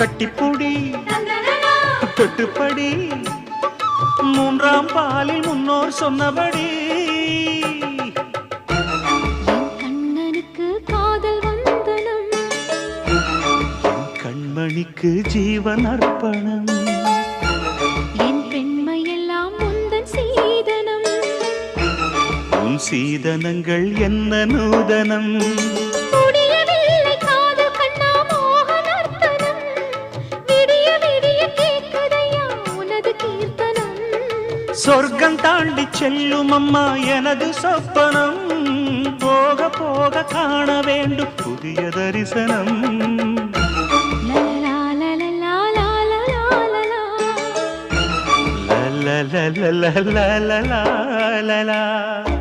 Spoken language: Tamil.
கட்டிப்பூடி தொட்டுப்படி மூன்றாம் பாலில் முன்னோர் சொன்னபடி கண்ணனுக்கு காதல் வந்தனம் கண்மணிக்கு ஜீவன் அர்ப்பணம் என் பெண்மையெல்லாம் முந்தன் சீதனம் உன் சீதனங்கள் என்ன நூதனம் முடியவில்லை காதல் கண்ணா மோகனர்த்தனம் விடிய விடிய கேட்குதையா உனது கீர்த்தனம் சொர்க்கம் தாண்டி செல்லும் அம்மா எனது சொப்பனம் போக போக காண வேண்டும் புதிய தரிசனம் la la la la la la la la